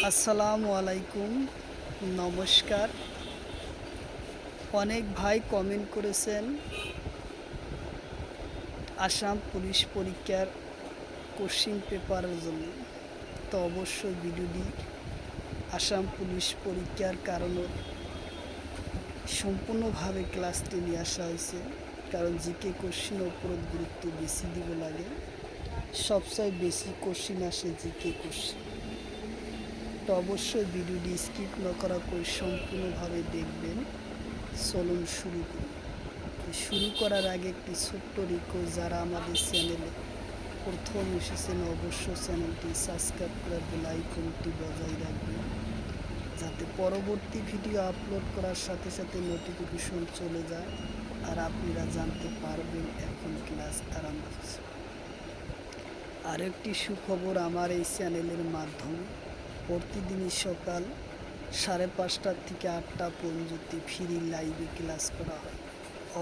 আসসালামু আলাইকুম, নমস্কার। অনেক ভাই কমেন্ট করেছেন আসাম পুলিশ পরীক্ষার কোশ্চিন পেপারের জন্য। তো অবশ্যই ভিডিওটি আসাম পুলিশ পরীক্ষার কারণে সম্পূর্ণভাবে ক্লাসটি নিয়ে আসা হয়েছে, কারণ জিকে কোশ্চিনের উপর গুরুত্ব বেশি দিব লাগে। সবচেয়ে বেশি কোশ্চিন আসে জিকে কোশ্চিন। তো অবশ্যই ভিডিওটি স্কিপ না করা করে সম্পূর্ণভাবে দেখবেন। চলুন শুরু করি। শুরু করার আগে একটি ছোট্ট রিকোয়েস্ট, যারা আমাদের চ্যানেলে প্রথম এসেছেন অবশ্যই চ্যানেলটি সাবস্ক্রাইব করে বেল আইকনটি বজায় রাখবেন, যাতে পরবর্তী ভিডিও আপলোড করার সাথে সাথে নোটিফিকেশন চলে যায় আর আপনারা জানতে পারবেন এখন ক্লাস আরম্ভ হচ্ছে। আরেকটি সুখবর, আমার এই চ্যানেলের মাধ্যমে প্রতিদিনই সকাল 5:30 থেকে 8টা পর্যন্ত ফ্রি লাইভে ক্লাস করা হয়।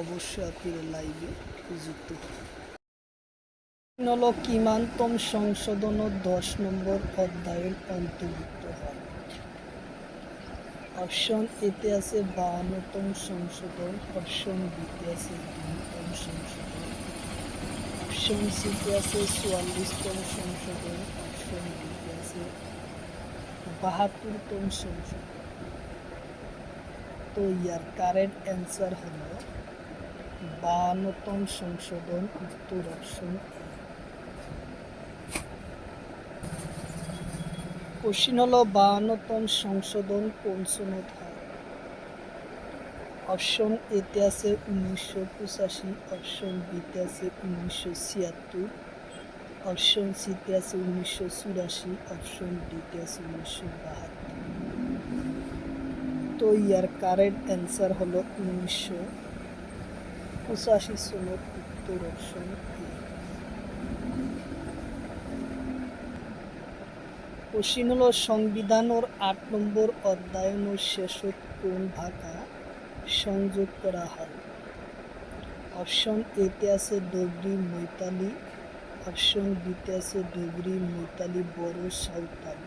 অবশ্যই আপনারা লাইভে যুক্ত হন। হলো কিমান্তম সংশোধন 10 নম্বর অধ্যায়ের অন্তর্ভুক্ত হয়। অপশন এতে আছে 52তম সংশোধন, অপশন বিতে আছে 2তম সংশোধন, অপশন সিতে আছে 44তম সংশোধন, অপশন ডিতে আছে 72তম সংশোধন। তো ইয়ার কারেক্ট অ্যান্সার হলো 52তম সংশোধন, উত্তর অপশন এ। কোশ্চিন হলো 52তম সংশোধন কোন সনদ হয়? অপশন এতে আছে 1985, অপশন বিতে আছে 1976, অপশন সিতে আছে 1984, অপশন ডিতে আছে 1972। তো ইয়ার কারেক্ট অ্যান্সার হলো 1985 সনদ, উত্তর অপশন এ। কোশ্চিন হলো সংবিধানের 8 নম্বর অধ্যায়নের শেষত কোন ভাষা সংযোগ করা হয়? অপশন এতে আছে ডোগরি মৈতালি, অপশন বিতে আছে ডোগরি মৈতালি বড়ো সাঁওতাল,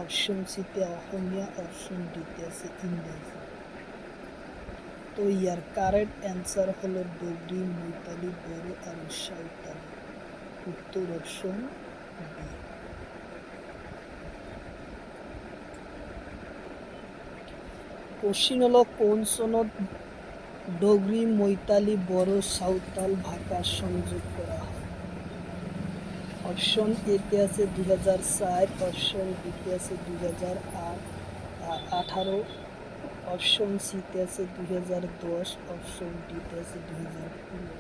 অপশন সিতে অসমীয়া, অপশন ডিতে আছে ইংরেজি। তো ইয়ার কারেক্ট অ্যান্সার হলো ডোগরি মৈতালি বড়ো আর সাঁওতালি, উত্তর অপশন বি। কোশ্চিন হলো কোন সনদ ডোগরি মৈতালি বড়ো সাঁওতাল ভাষা সংযোগ করা হয়? অপশন এতে আছে 2004, অপশন বিতে আছে 2018, অপশন সিতে আছে 2010, অপশন ডিতে আছে 2015।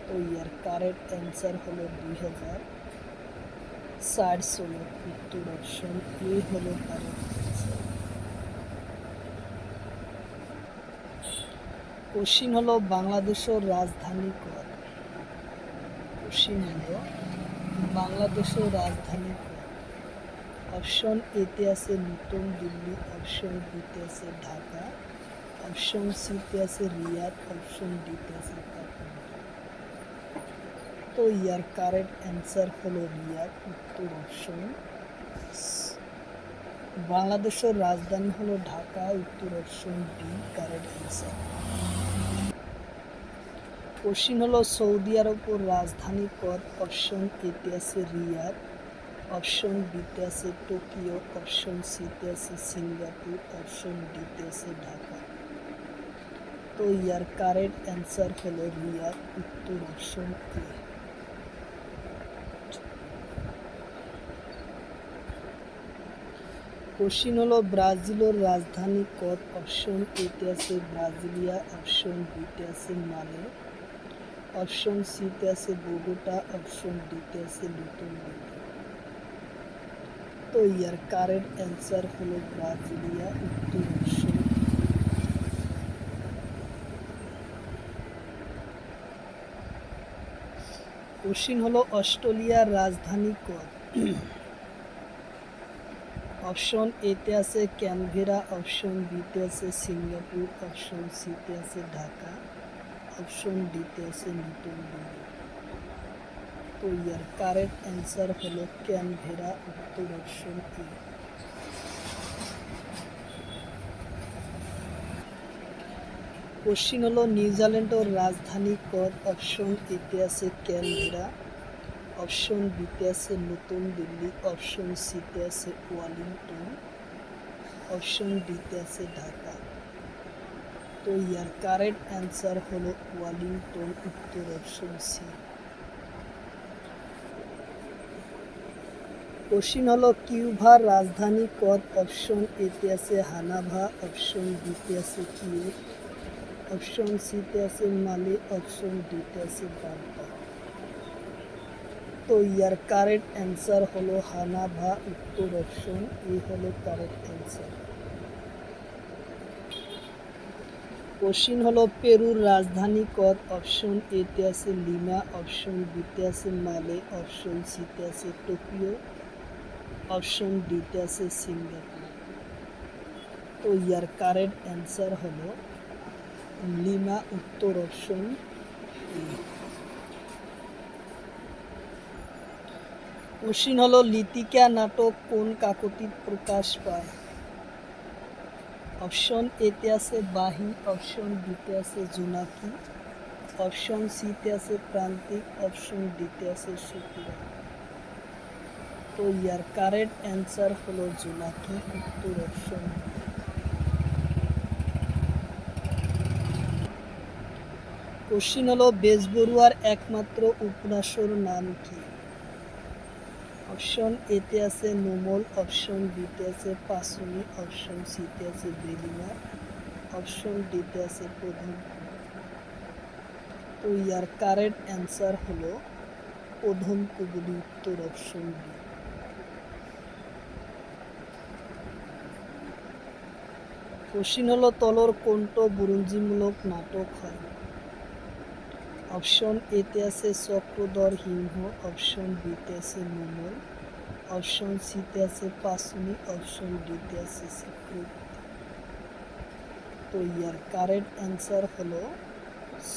তো ইয়ার কারেক্ট অ্যান্সার হলো 2004 সনদ, উত্তর অপশন এ হলো কারেক্ট অ্যান্সার। কোশ্চিন হলো বাংলাদেশের রাজধানী কত? কোশ্চিন হলো বাংলাদেশের রাজধানী কত? অপশন এতে আছে নতুন দিল্লি, অপশন বিতে আছে ঢাকা, অপশন সিতে আছে রিয়াদ, অপশন ডিতে আছে কাঠমান্ডু। তো ইয়ার কারেক্ট অ্যান্সার হলো রিয়াদ, উত্তর অপশন। বাংলাদেশের রাজধানী হলো ঢাকা, উত্তর option D correct answer. Question হলো সৌদি আরবের রাজধানী কত? অপশন এতে আছে রিয়াদ, অপশন বিতে আছে টোকিও, অপশন সিতে আছে সিঙ্গাপুর, অপশন ডিতে আছে ঢাকা। তো ইয়ার কারেক্ট অ্যান্সার হলো রিয়াদ, উত্তর অপশন এ। কোশ্চিন হলো ব্রাজিলের রাজধানী কত? অপশন এতে আছে ব্রাজিলিয়া, অপশন বিতে আছে মালে, অপশন সিতে আছে বোগোটা, অপশন ডিতে আছে লিটল দিল্লি। তো ইয়ার কারেক্ট অ্যান্সার হলো ব্রাজিলিয়া, উত্তর অপশন। কোশ্চিন হলো অস্ট্রেলিয়ার রাজধানী কত? অপশন এতে আছে ক্যানবেরা, অপশন বিতে আছে সিঙ্গাপুর, অপশন সিতে আছে ঢাকা, অপশন ডিতে আছে নতুন দিল্লি। তো ইয়ার কারেক্ট অ্যান্সার হলো ক্যানভেরা, উত্তর অপশন এ। কোশ্চিন হলো নিউজিল্যান্ডের রাজধানী কদ? অপশন এতে আছে ক্যানভেরা, অপশন বিতে আছে নতুন দিল্লি, অপশন সিতে আছে ওয়েলিংটন, অপশন ডিতে আছে ঢাকা। তো ইয়ার কারেক্ট অ্যান্সার হলো ওয়েলিংটন, উত্তর অপশন সি। কোশ্চিন হলো কিউবার রাজধানী কদ? অপশন এতে আছে হানাভা, অপশন বিতে আছে কিয়েভ, অপশন সিতে আছে মালে, অপশন ডিতে আছে বাগদাদ। তো ইয়ার কারেক্ট অ্যান্সার হলো হানাভা, উত্তর অপশন এ হলো কারেক্ট অ্যান্সার। কোশ্চিন হলো পেরুর রাজধানী কদ? অপশন এতে আছে লিমা, অপশন বিতে আছে মালে, অপশন সিতে আছে টোকিও, অপশন ডিতে আছে সিঙ্গাপুর। তো ইয়ার কারেক্ট অ্যান্সার হলো লিমা, উত্তর অপশন এ। কোশ্চিন হলো লিতিকা নাটক কোন কাকতিত প্রকাশ পায়? অপশন এতে আছে বাহি, অপশন বিতে আছে জোনাকি, অপশন সিতে আছে প্রান্তিক, অপশন ডিতে আছে সুকুরা। তো ইয়ার কারেক্ট অ্যান্সার হলো জোনাকি, উত্তর অপশন বি। কোশ্চিন হলো বেজবরুয়ার একমাত্র উপন্যাসের নাম কি? অপশন এতে আছে নোমল, অপশন বিতে আছে পাসুনি, অপশন সিতে আছে বেলিমা, অপশন ডিতে আছে প্রথম। তো ইয়ার কারেক্ট অ্যান্সার হলো প্রথম কুবুলি, উত্তর অপশন বি। কোশ্চিন হলো তলর কোনটো বুরঞ্জিমূলক নাটক হয়? অপশন এতে আছে চক্রধর সিংহ, অপশন বিতে আছে নোমল, অপশন সিতে আছে পাসুনি, অপশন ডিতে আছে চক্রবর্তী। তো ইয়ার কারেক্ট অ্যান্সার হলো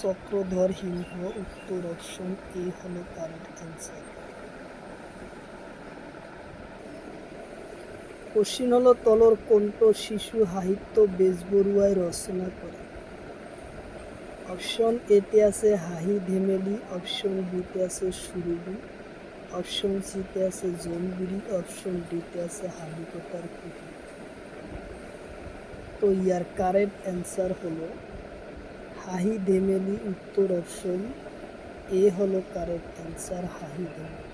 চক্রধর সিংহ, উত্তর অপশন এ হলো কারেক্ট অ্যান্সার। কোশ্চিন হলো তলর কোনটো শিশু সাহিত্য বেজবরুয়ায় রচনা করে? অপশন এতে আছে হাহি ধেমেলি, অপশন বিতে আছে সুরভি, অপশন সিতে আছে জনবিরি, অপশন ডিতে আছে হাবিকতার কুকুর। তো ইয়ার কারেক্ট অ্যান্সার হলো হাহি ধেমেলি, উত্তর অপশন এ হলো কারেক্ট অ্যান্সার, হাহি ধেমেলি।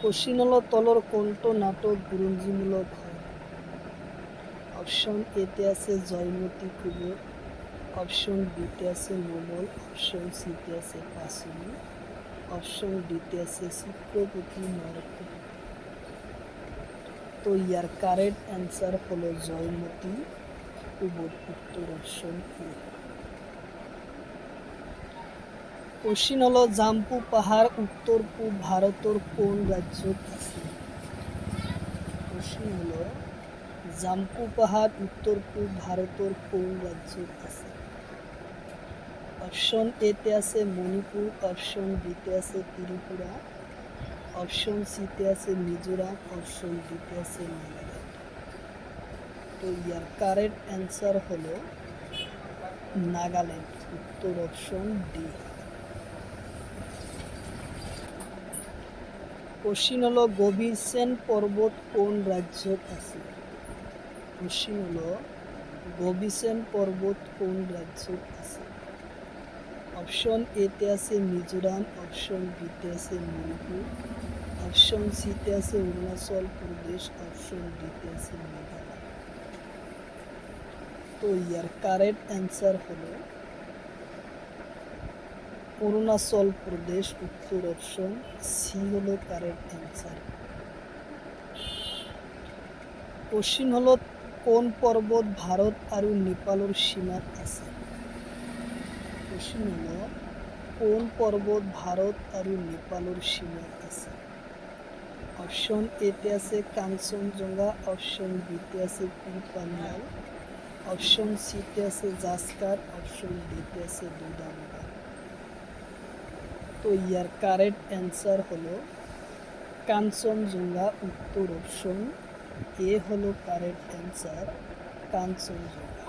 কোশ্চিন হলো তলর কোনটো নাটক বুরঞ্জিমূলক হয়? অপশন এতে আছে জয়মতী কুবর, অপশন বিতে আছে নোমল, অপশন সিতে আছে পাসুনি, অপশন ডিতে আছে চিত্রপতি নরকুবর। তো ইয়ার কারেক্ট অ্যান্সার হলো জয়মতী কুবর, উত্তর অপশন এ। কোশ্চিন হলো জাম্পু পাহাড় উত্তর পূব ভারতের কোন রাজ্যত আছে? কোশ্চিন হলো জাম্পু পাহাড় উত্তর পূব ভারতের কোন রাজ্যত আছে? অপশন এতে আছে মণিপুর, অপশন বিতে আছে ত্রিপুরা, অপশন সিতে আছে মিজোরাম, অপশন ডিতে আছে নাগাল্যান্ড। তো ইয়ার কারেক্ট অ্যান্সার হলো নাগাল্যান্ড, উত্তর অপশন ডি। কোশ্চিন হলো গবিসেন পর্বত কোন রাজ্যত আছে? কোশ্চিন হলো গবিসেন পর্বত কোন রাজ্যত আছে? অপশন এতে আছে মিজোরাম, অপশন বিতে আছে মণিপুর, অপশন সিতে আছে অরুণাচল প্রদেশ, অপশন ডিতে আছে মেঘালয়। তো ইয়ার কারেক্ট অ্যান্সার হলো অরুণাচল প্রদেশ, উত্তর অপশন সি হলো কারেক্ট অ্যান্সার। কোশ্চিন হলো কোন পর্বত ভারত আর নেপালের সীমাত আছে? কোশ্চিন হলো কোন পর্বত ভারত আর নেপালের সীমাত আছে? অপশন এতে আছে কাঞ্চনজঙ্ঘা, অপশন বিতে আছে পীরপাঞ্জাল, অপশন সিতে আছে জাসকার, অপশন ডিতে আছে দুধানগড়। তো ইয়ার কারেক্ট অ্যান্সার হলো কাঞ্চনজঙ্ঘা। উত্তর অপশন এ হলো কারেক্ট অ্যান্সার, কাঞ্চনজঙ্ঘা।